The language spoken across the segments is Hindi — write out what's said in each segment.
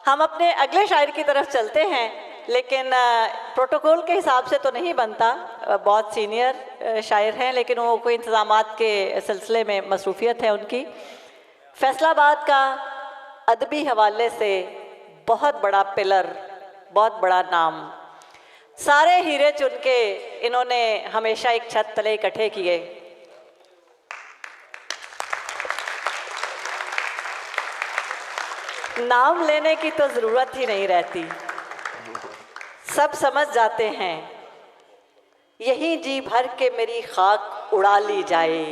हम अपने अगले शायर की तरफ चलते हैं, लेकिन प्रोटोकॉल के हिसाब से तो नहीं बनता। बहुत सीनियर शायर हैं, लेकिन वो कोई इंतज़ामात के सिलसिले में मसरूफियत है उनकी। फैसलाबाद का अदबी हवाले से बहुत बड़ा पिलर, बहुत बड़ा नाम, सारे हीरे चुन के इन्होंने हमेशा एक छत तले इकट्ठे किए। नाम लेने की तो ज़रूरत ही नहीं रहती, सब समझ जाते हैं। यही जी भर के मेरी खाक उड़ा ली जाए,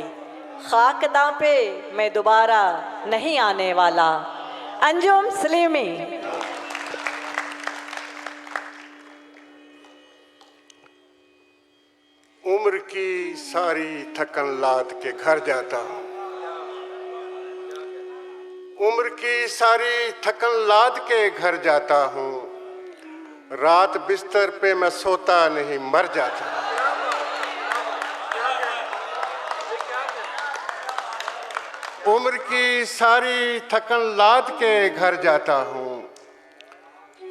खाकदां पे मैं दोबारा नहीं आने वाला। अंजुम सलीमी। उम्र की सारी थकन लाद के घर जाता हूँ, उम्र की सारी थकन लाद के घर जाता हूँ। रात बिस्तर पे मैं सोता नहीं, मर जाता हूँ। उम्र की सारी थकन लाद के घर जाता हूँ।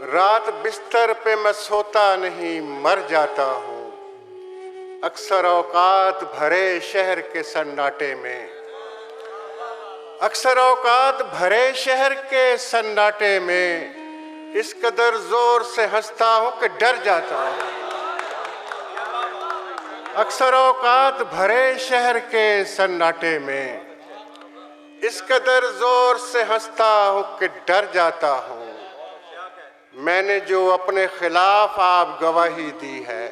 रात बिस्तर पे मैं सोता नहीं, मर जाता हूँ। अक्सर औकात भरे शहर के सन्नाटे में, अक्सर औकात भरे शहर के सन्नाटे में इस कदर जोर से हंसता हूँ कि डर जाता हूँ। अक्सर औकात भरे शहर के सन्नाटे में इस कदर जोर से हंसता हूँ कि डर जाता हूँ। मैंने जो अपने खिलाफ आप गवाही दी है,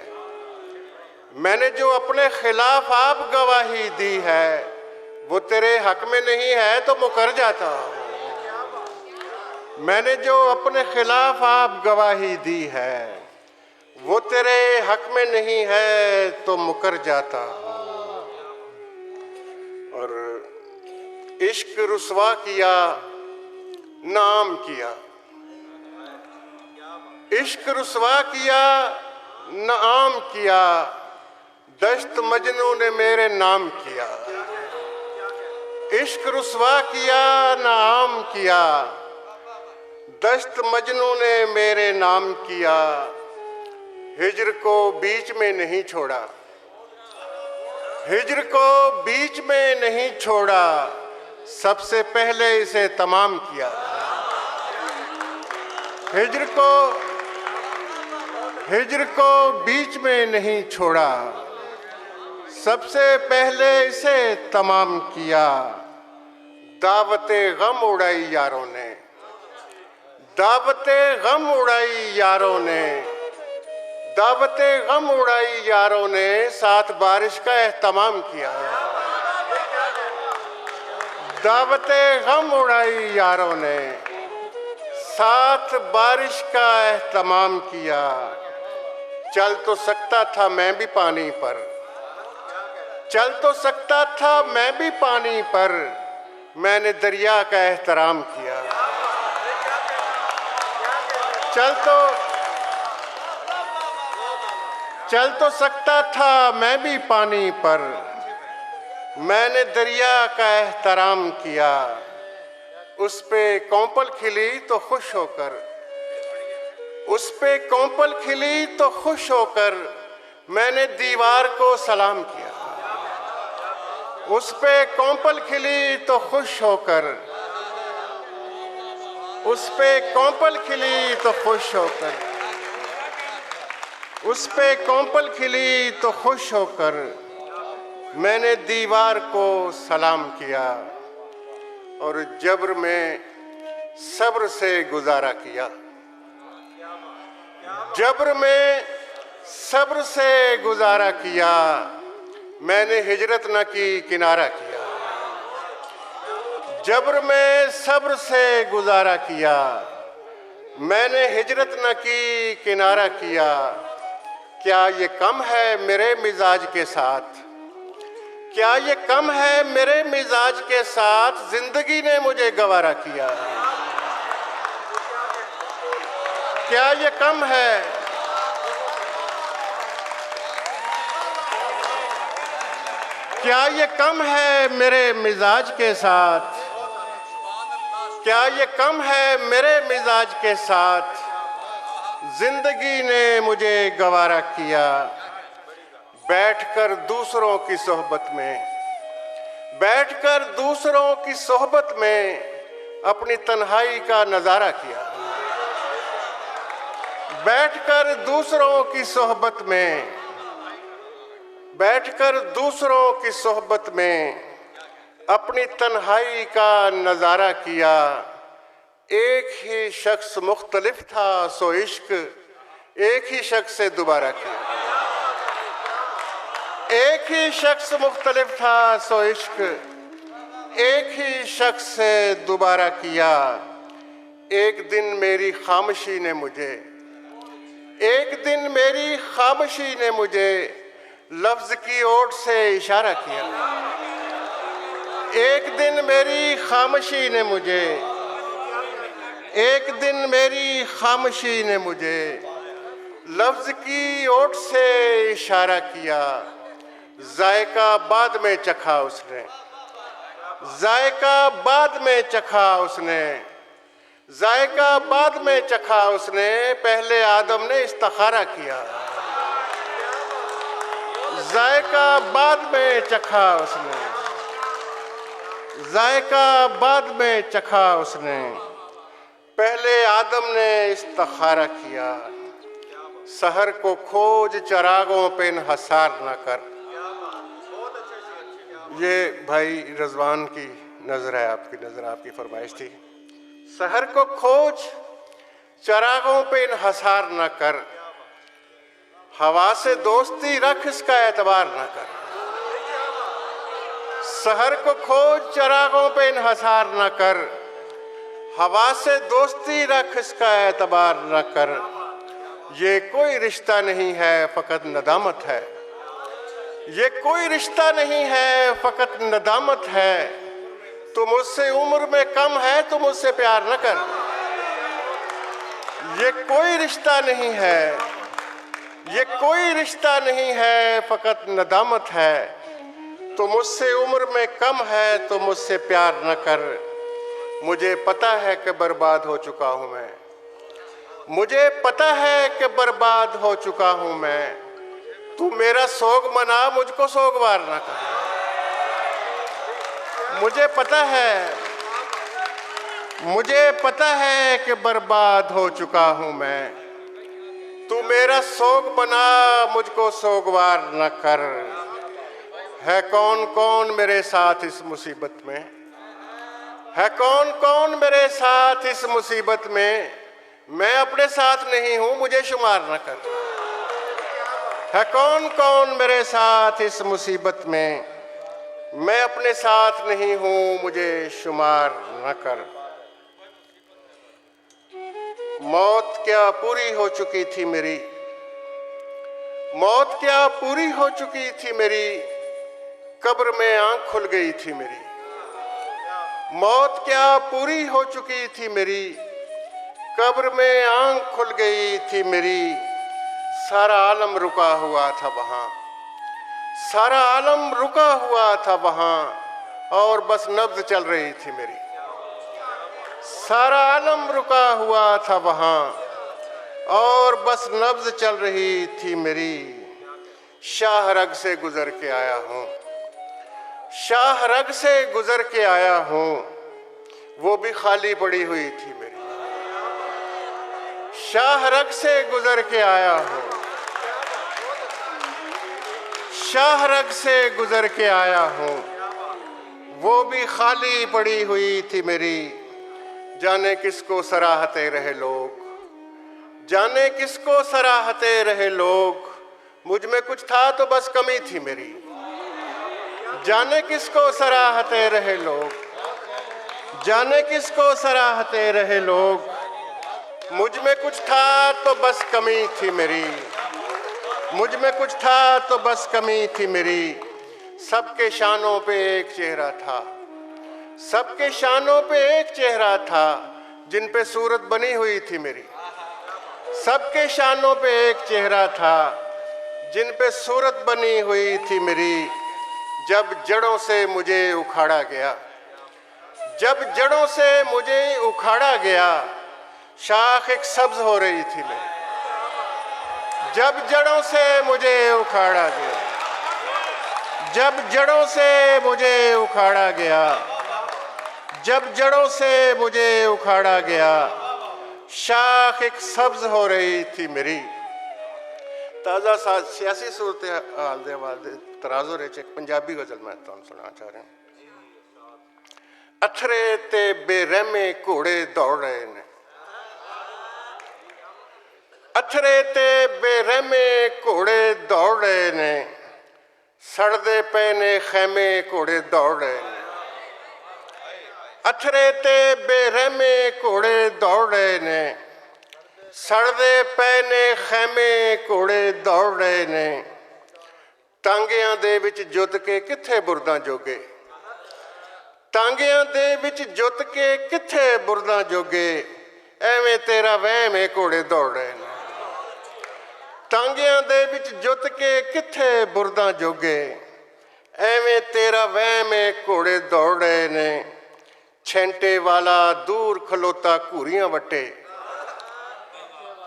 मैंने जो अपने खिलाफ आप गवाही दी है, वो तेरे हक में नहीं है तो मुकर जाता हूँ। मैंने जो अपने खिलाफ आप गवाही दी है, वो तेरे हक में नहीं है तो मुकर जाता हूँ। और इश्क रुसवा किया, नाम किया, इश्क रुसवा किया, नाम किया, दश्त मजनू ने मेरे नाम किया। इश्क रुसवा किया, नाम किया, दश्त मजनू ने मेरे नाम किया। हिज्र को बीच में नहीं छोड़ा, हिज्र को बीच में नहीं छोड़ा, सबसे पहले इसे तमाम किया। हिज्र को बीच में नहीं छोड़ा, सबसे पहले इसे तमाम किया। दावते गम उड़ाई यारों ने, दावते गम उड़ाई यारों ने, दावते गम उड़ाई यारों ने, साथ बारिश का एहतमाम किया। दावते गम उड़ाई यारों ने, साथ बारिश का एहतमाम किया। चल तो सकता था मैं भी पानी पर, चल तो सकता था मैं भी पानी पर, मैंने दरिया का एहतराम किया। चल तो सकता था मैं भी पानी पर, मैंने दरिया का एहतराम किया। उस पे कौंपल खिली तो खुश होकर, उस पे कौंपल खिली तो खुश होकर, मैंने दीवार को सलाम किया। उस पे कौंपल खिली तो खुश होकर, उस पे कौंपल खिली तो खुश होकर, उस पे कौंपल खिली तो खुश होकर, मैंने दीवार को सलाम किया। और जब्र में सब्र से गुजारा किया, जब्र में सब्र से गुजारा किया, मैंने हिजरत न की किनारा किया। जब्र में सब्र से गुजारा किया, मैंने हिजरत न की किनारा किया। क्या ये कम है मेरे मिजाज के साथ, क्या ये कम है मेरे मिजाज के साथ, जिंदगी ने मुझे गवारा किया। क्या ये कम है, क्या ये कम है मेरे मिजाज के साथ, क्या ये कम है मेरे मिजाज के साथ, जिंदगी ने मुझे गवारा किया। बैठकर दूसरों की सोहबत में, बैठकर दूसरों की सोहबत में अपनी तन्हाई का नजारा किया। बैठकर दूसरों की सोहबत में, बैठकर दूसरों की सोहबत में अपनी तन्हाई का नजारा किया। एक ही शख्स मुख्तलिफ था सो इश्क एक ही शख्स से दोबारा किया। एक ही शख्स मुख्तलिफ था सो इश्क एक ही शख्स से दोबारा किया। एक दिन मेरी खामोशी ने मुझे, एक दिन मेरी खामोशी ने मुझे लफ्ज की ओट से इशारा किया। एक दिन मेरी खामोशी ने मुझे, एक दिन मेरी खामोशी ने मुझे लफ्ज की ओट से इशारा किया। जायका बाद में चखा उसने, जायका बाद में चखा उसने, जायका बाद में चखा उसने। पहले आदम ने इस्तिखारा किया। जायका बाद में चखा उसने, जायका बाद में चखा उसने। पहले आदम ने इस्तिखारा किया। सहर को खोज चरागों पे इन्हसार न कर। ये भाई रजवान की नजर है, आपकी नजर, आपकी फरमाइश थी। सहर को खोज चरागों पे इन्हसार न कर, हवा से दोस्ती रख इसका एतबार न कर। सहर को खोज चरागों पे इन्हसार न कर, हवा से दोस्ती रख इसका एतबार न कर। ये कोई रिश्ता नहीं है फ़कत नदामत है, ये कोई रिश्ता नहीं है फ़कत नदामत है। तू मुझसे उम्र में कम है तो मुझसे प्यार न कर। ये कोई रिश्ता नहीं है, ये कोई रिश्ता नहीं है फ़कत नदामत है। तो मुझसे उम्र में कम है तो मुझसे प्यार न कर। मुझे पता है कि बर्बाद हो चुका हूँ मैं, मुझे पता है कि बर्बाद हो चुका हूँ मैं। तू मेरा सोग मना, मुझको सोगवार न कर। मुझे पता है, मुझे पता है कि बर्बाद हो चुका हूँ मैं। तू मेरा सोग बना, मुझको सोगवार न कर। है कौन कौन मेरे साथ इस मुसीबत में, है कौन कौन मेरे साथ इस मुसीबत में। मैं अपने साथ नहीं हूँ मुझे शुमार न कर। है कौन कौन मेरे साथ इस मुसीबत में, मैं अपने साथ नहीं हूँ मुझे शुमार न कर। मौत क्या पूरी हो चुकी थी मेरी, मौत क्या पूरी हो चुकी थी मेरी। कब्र में आंख खुल गई थी मेरी। मौत क्या पूरी हो चुकी थी मेरी। कब्र में आंख खुल गई थी मेरी। सारा आलम रुका हुआ था वहाँ, सारा आलम रुका हुआ था वहाँ और बस नब्ज चल रही थी मेरी। सारा आलम रुका हुआ था वहाँ और बस नब्ज चल रही थी मेरी। शाहरग से गुजर के आया हूँ, शाहरग से गुजर के आया हूँ, वो भी खाली पड़ी हुई थी मेरी। शाहरग से गुजर के आया हूँ, शाहरग से गुजर के आया हूँ, वो भी खाली पड़ी हुई थी मेरी। जाने किसको सराहते रहे लोग, जाने किसको सराहते रहे लोग। मुझ में कुछ था तो बस कमी थी मेरी। जाने किसको सराहते रहे लोग, जाने किसको सराहते रहे लोग। मुझ में कुछ था तो बस कमी थी मेरी, मुझ में कुछ था तो बस कमी थी मेरी। सबके शानों पे एक चेहरा था, सबके शानों पे एक चेहरा था, जिन पे सूरत बनी हुई थी मेरी। सबके शानों पे एक चेहरा था, जिन पे सूरत बनी हुई थी मेरी। जब जड़ों से मुझे उखाड़ा गया, जब जड़ों से मुझे उखाड़ा गया, शाख एक सब्ज हो रही थी मैं। जब जड़ों से मुझे उखाड़ा गया, जब जड़ों से मुझे उखाड़ा गया, जब जड़ों से मुझे उखाड़ा गया, शाख एक सब्ज हो रही थी मेरी। ताज़ा सियासी सूरत हाल दे हवाले तराजो रेच एक पंजाबी गज़ल मैं तुहानू सुना चाह रहा। अथरे ते बेरहमे घोड़े दौड़ रहे ने, अथरे ते बेरहमे घोड़े दौड़ रहे ने, सड़दे पे ने खैमे घोड़े दौड़ रहे ने। अथरे ते बेरहमे घोड़े दौड़ रहे ने, सड़दे पे ने खैमे घोड़े दौड़ रहे ने। टांगियां दे विच जुत के किथे बुरदां जोगे, टांगियां दे विच जुत के किथे बुरदां जोगे, एवें तेरा वहम है घोड़े दौड़ रहे ने। टांगियां दे विच जुत के किथे बुरदां जोगे, एवें तेरा वहम है घोड़े दौड़ रहे ने। छेंटे वाला दूर खलोता घूरियां वटे,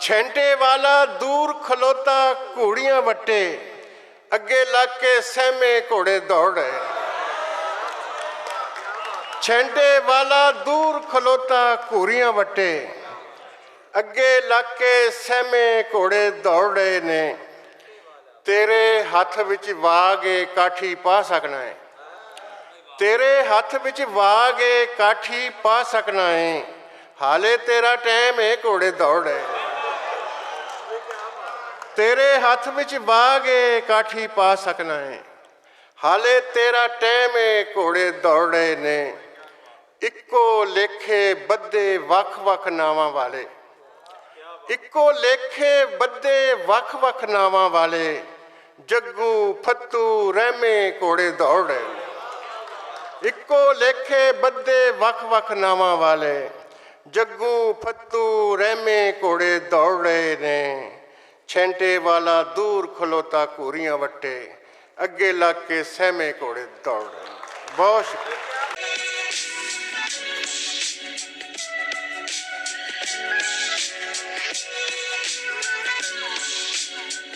छेंटे वाला दूर खलोता घूड़ियां वटे, अगे लग के सहमे घोड़े दौड़ रहे। छेंटे वाला दूर खलोता घूरियां वटे, अगे लग के सहमे घोड़े दौड़ रहे ने। तेरे हथ विच वाग ए काठी पा सकना है, तेरे हथ विच वाग ए काठी पा सकना है, हाले तेरा टाइम है घोड़े दौड़ रहे। तेरे हथ विच वाग ए काठी पा सकना है, हाले तेरा टाइम है घोड़े दौड़ रहे ने। इक्को लेखे बद्धे वख वख नावां वाले, इक्को लेखे बद्धे वख वख नावां वाले, जग्गू फत्तू रहमे घोड़े दौड़ रहे ने। इक्को लेखे बद्धे वख वख नावां वाले, जग्गू फत्तू रहमे घोड़े दौड़ रहे ने। छेंटे वाला दूर खलोता घूरियां वटे, अगे लग के सहमे घोड़े दौड़ रहे। बहुत शुक्रिया।